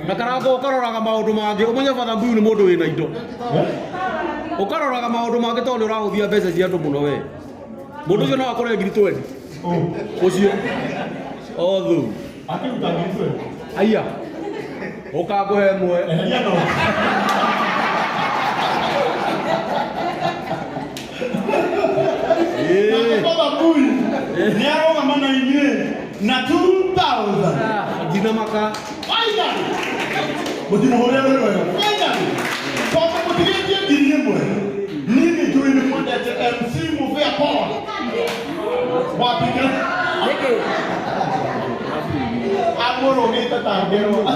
Na Karangu ukaroraga maundu mangi umenya bata mbuyu ni mundu wina indo ukaroraga maundu mangi tondu urahuthia mbeca cia andu muno we mundu ucio no akore ngiri 20 ucio othu akiruta ngiri 20 aya ukaguhe mwe na 2000 dina maka finally mudina horewe finally kwa mutigeje girimwe nini tuini kwenda MC Mubea Power wapika amoro ngita tangero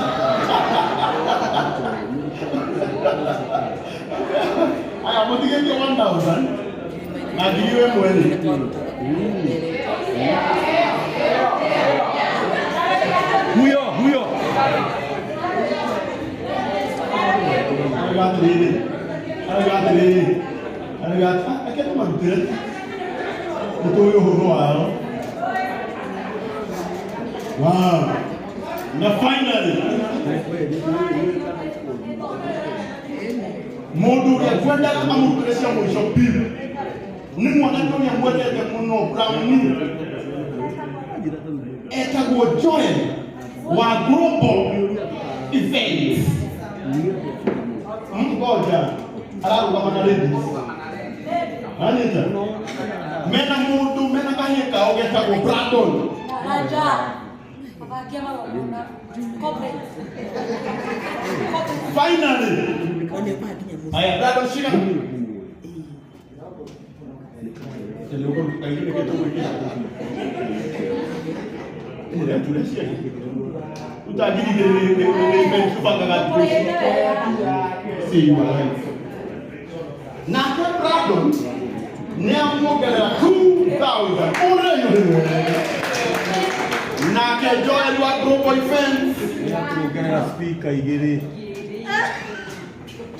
aya mutigeje 1000 na giwe mweli huyo Aragata aketa mantere kutoyo horo wow na finally modu ya kwenda kama mkuresha mwisho pili ni mwanadamu ya mweleze muno browni etago join wa global events ngoja alafu kama na ladies anita mena mudu mena kahika ogeta go Brandon aja abakia mabona corporate finally aya Brandon shika teloko kaingine keto wengine ile tunasia utagiri ile event kupanga ngati see you alive na Brandon neamwogera 2000 ure na ke joy wa group event tuogera speaker igiri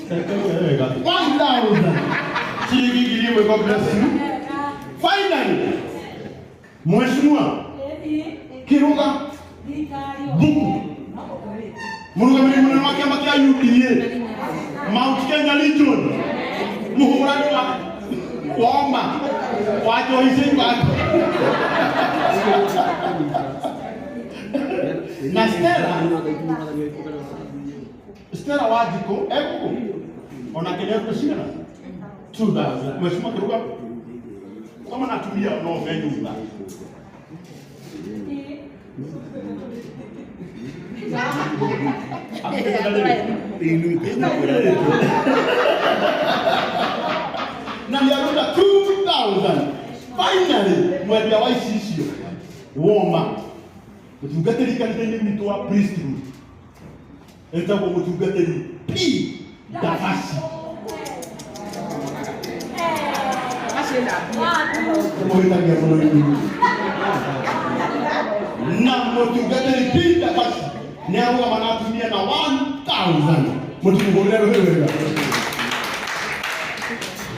1000 chigigiri we God bless you finally mheshimiwa Kiruga buku muruga mimi wake makia UDA Mount Kenya Legion muhurani wa omba wajo hizi watu na Stella wajiko eko ona kelea kushina 2000 mheshimiwa Kiruga kama natumia no venue za na yaruda 2000 finally mwezi wa isisio woma mutungateri kanithaini mitwa priesthood etago mutungateri P dafasi na mutungateri P dafasi ni abo wanatumia na 1000 mutungolela wewe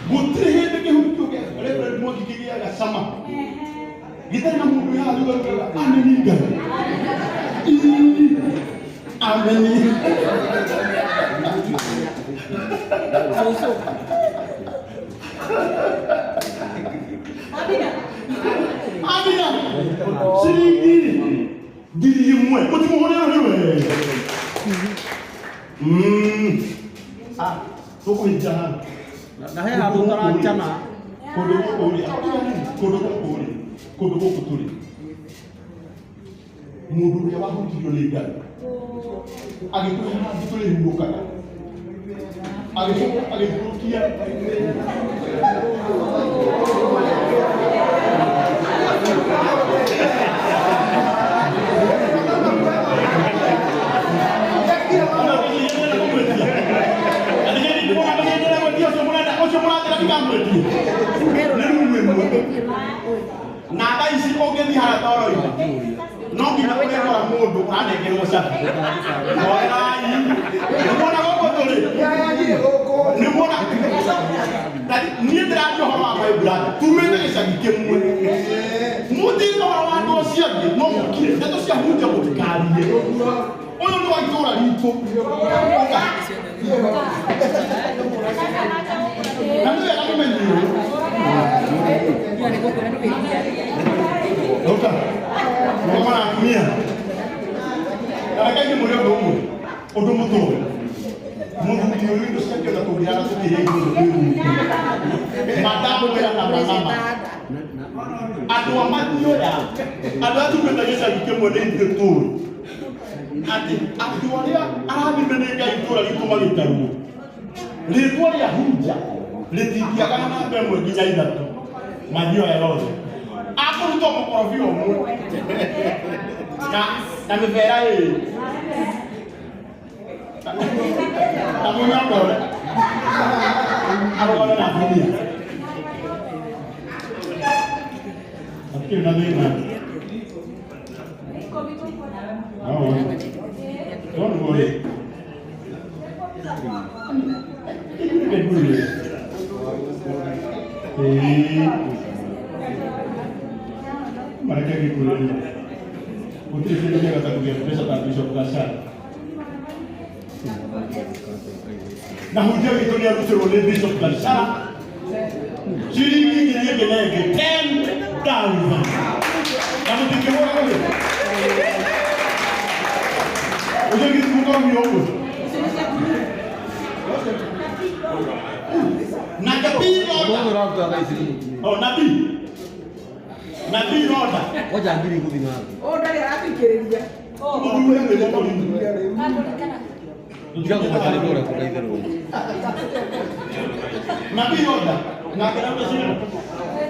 mutrehende ke hukuke Rev Mûriithi ya sama gitana na mundu ya aluga ameniga ameni so Abina shiringi diri mwe mutungolela wewe soko hijana na he handu tarachana kodo kuturi mundu ya wahutirio ni Ngai agikuha nditule hindukaga agikurukia na daisi ogeni haratoro no gina kwa mundu anegerwo shafi orai nimona goko tole nimona ni ndirajo hawa my brother tumene gicagi kimwe muti no wandu cia mwathiĩ no mũkire ndeto cia hunja mũtikarie ũyũ nĩ wa itũũra ritũ na nĩ wega mũmenyerwo oka mama na atumia na reke mũrĩ ũndũ ũmwe ũndũ mũtũũre mũthuri ũyũ indo ciake na kũgĩaga tũkĩrĩa igũrũ madamu wĩra na mama andũ a mathiũra andũ a tumĩte gĩcagi kĩmwe nĩ ithuĩ tũũĩ atĩ andũ arĩa arathime nĩ Ngai itũũra ritũ magĩtarwo rĩtwa rĩa hunja rĩtingĩagana na namba ĩmwe nginya ithatũ mathioya yothe akũrutwo mũkorobia ũmwe na mĩbera ĩrĩ na mũnyakore arogana na atumia akiri na thĩna don't worry mereka gikuliah putri filmnya kata begitu besok tak bisa belajar nah hujan itu dia bisa oleh besok belajar jadi ini dia kena ke 10,000 kamu pikir apa ni hujan itu bukan mioko Nabi Roda. Oh Nabi. Nabi Roda. Oh jangan diri ikutin aku. Oh dari hati kirinya. Oh dulu yang dia tahu ini. Tidak aku kali itu aku kali terus. Nabi Roda. Nak kenapa sih?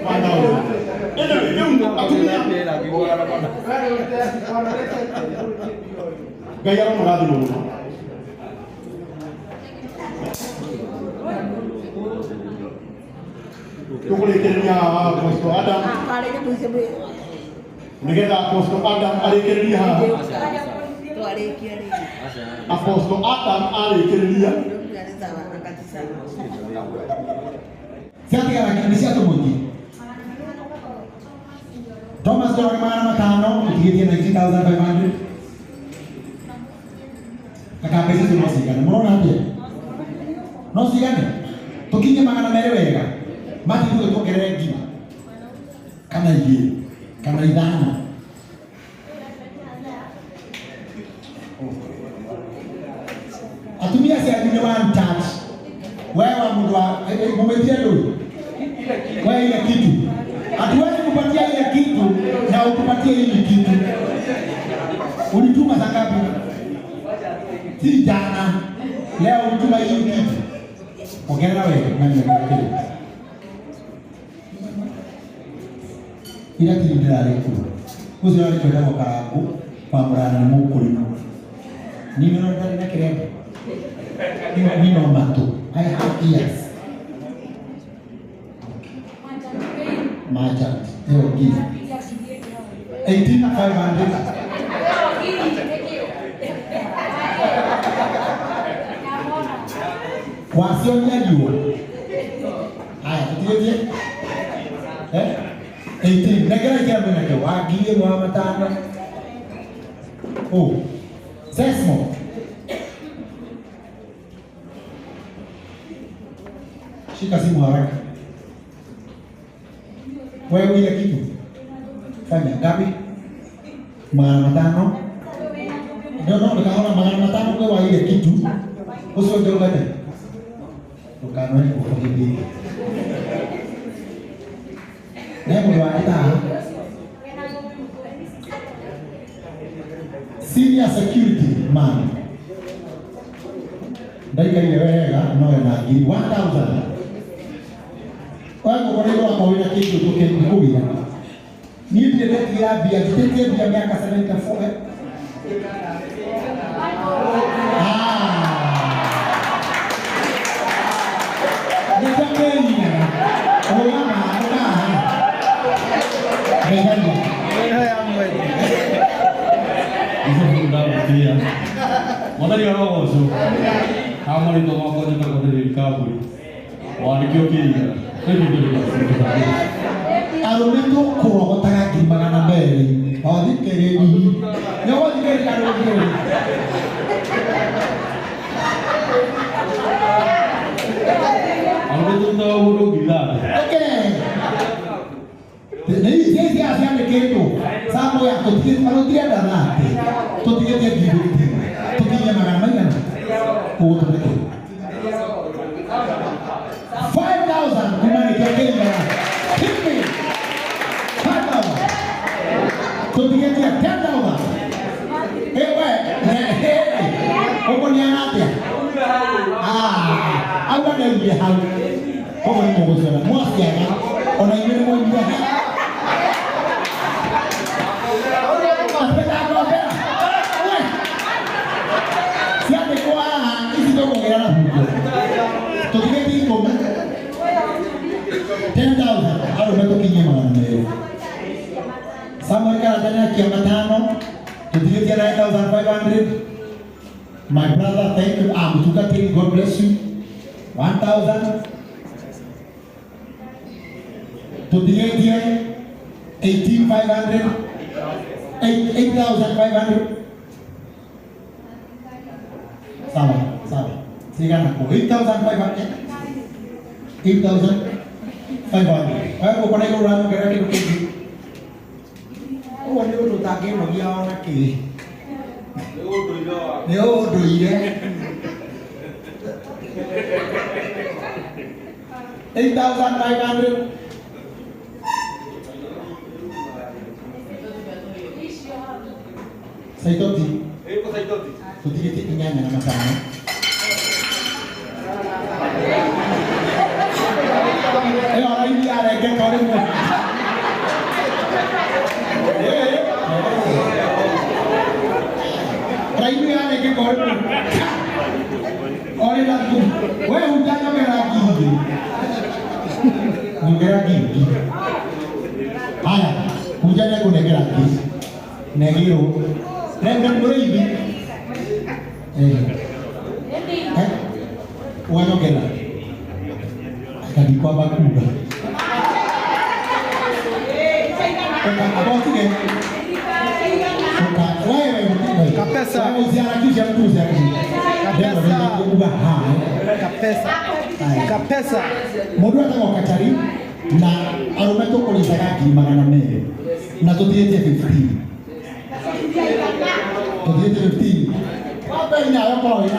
Mana? Ini dia untuk aku ni. Lagi gua ada mana? Gaya orang murah dulu. Tukulikiria Apostle Adam. Negara Apostle Adam alikiria. Apostle Adam alikiria. Siapa yang lagi siapa tu mungkin? Thomas orang mana matano, dia 19,500. Kakak pesa tu masih kan? Mau nanti? Nasi kan? Tokinya makanan mereka kan? Mati itu tu keregi, karena ini, karena idana. Atumia saya punya one touch, wewe mudwa, mumetia dulu, wewe ile kitu, hatuwezi kupatia ile kitu na ukupatia ile kitu. Ulituma saa ngapi? Si jana, leo ulituma ile kitu. Ongea wewe, nani ndio ila tilindira leku kuzi wale kwenda kwa Karangu kwa mrana ni mukulima nini ndio na kirembo ni no mato I have ears macha leo give 18,500 wasionya jua haya tutie 18 negara jambo na kwa agie mwa matano oh sesmo shika simu haraka wewe ile kitu fanya ngapi matano ndio nikaona matano kwa ile kitu usio ngate ukano ni kufanya Nemo wa ita senior security man ndaika ile wega no na ngiri 1,000 wangu kwa leo hapo wina kitu tuke kuhubiri ni pia ndio ya bia tutetea bia miaka 74 Matari orang osu, kamu itu mau kau juga kau dari kabur, wah ini kau kira, ini tu dia. Alumni tu kau tengah gimana beri, awak ni thikereri no thikereri kana thikereri Angekuta udo gila. okay ni sisi asiame ketu sababu ya kutia darati tutie kitu tukinya magana kutoka 5,000 kumani kekenya hivi 5,000 tutie 10,000 ewe ni anatia au ana ile hau kwa ni mmoja mwasi ya ona ile mmoja My brother, thank you. God bless you. 1,000. To the 18,500. 8,500. Sawa. Sigana ko 8,500. 8,500. Ay ko panay ko rano kaya ko kiti. O ano to take mo giya na ki. Neo do ire. 8,500. Saitoti. Saitoti. Tuti inyanya na masama. Ahora ini ada que correr. Ini ada que correr. Olha lá tu. Ué, um dia não era aqui. Não era aqui. Olha, um dia não era aqui. Negiro. Rev Mûriithi. Uano kena. Kadikwa bakuba. Apa sih kan? Wewe kapesa. Usiharakishe mtu usiharakishe. Kapesa. Mundu ataka wakatari na arumeto kulisaga magana mere. Na tutiete 15. Tutiete 15. Apa ini apa ini?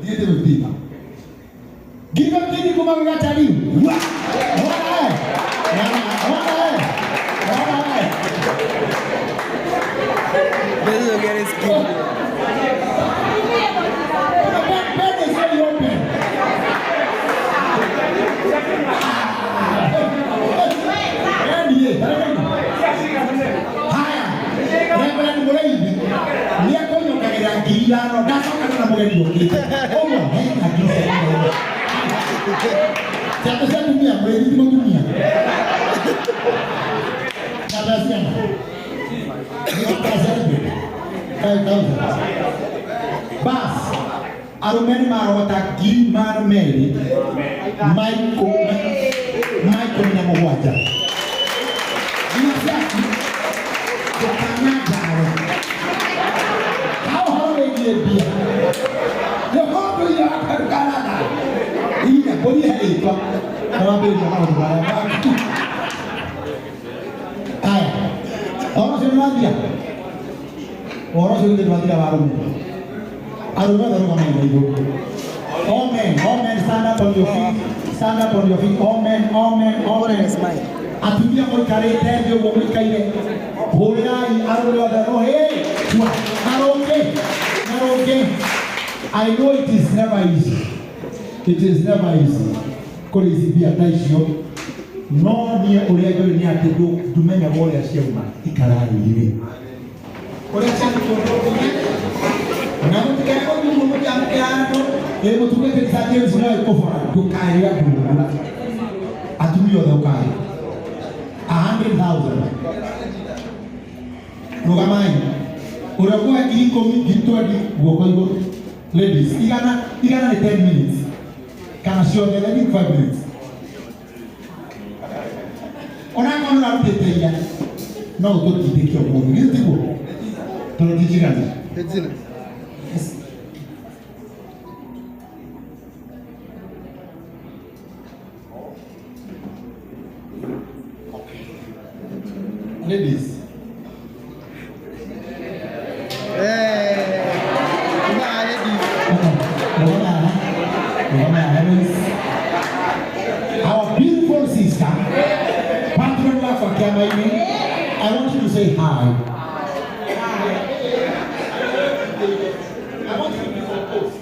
Dia tu Give kini kuma mengatari. Wah, this is again is good. Rev Mûriithi ni akonyokagira ngiriano ndacoka na mugeni ukite omo akise sasa dunia mwezi dunia sasa bas arumeni marota gimar meri Michael na mwaja Orang sudah mati baru. Aduh, Amen, stand up on your feet. Stand up on your feet. Amen. Atulia por careta de o homem cair. Olhai, arulo da rohe. Aroke. I know it is never easy. It is never easy. Kolezi bia taishio. No ni olego ni atedo dumenya wole ashema. Ikarari hivi. Olha chama por na mtikana kwa mungu jamkano ebo tukete tsaje zina ikofora dukaya bula atumio dokai 100,000 Rugamai urakuwa iko mitwadi gokoigo ladies igana ni 10 minutes kana sio 5 minutes Ona kono na mteteia. No to kidikio mundu. Nitiko. Tunatijigana. Hezina. Yes. Ladies. Our beautiful sister, patron of Kanithaini, I want you to say hi. I want you to propose.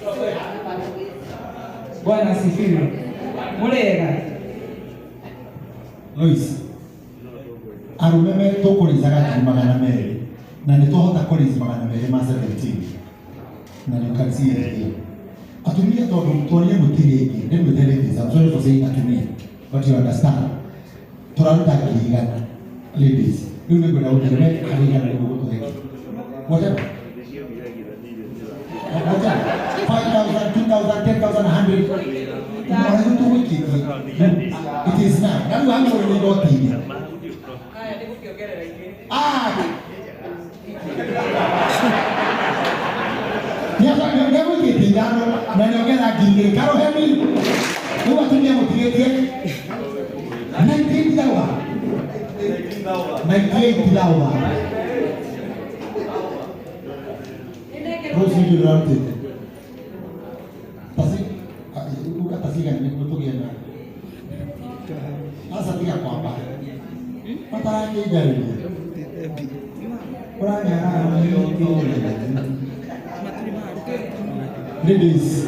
Bwana asifiwe. Murega. Luis, arume me tũkũrĩithaga ngiri magana merĩ na nĩ tũhota kũrĩithi magana merĩ ma 17 na nĩũkaciĩrĩria atumia tondũ tuonire mũtirĩ ĩngĩ ndĩmwĩte ladies, I'm sorry for saying atumia but you understand tũraruta ngiri igana ladies rĩu nĩngwenda gũtũrĩme harĩ igana nĩguo gũtũtheki whatever 5,000, 2,000, 10,000, 100 it is now. That's why I'm going to go to you. Never get it down. Then you get a ginger. Caro Henry, you want to know what you get? 19 hours. 98 hours. Those you do not take. Kan ni betul ya na. Asa tiga apa? Mata ni jadi. Orang yang ladies.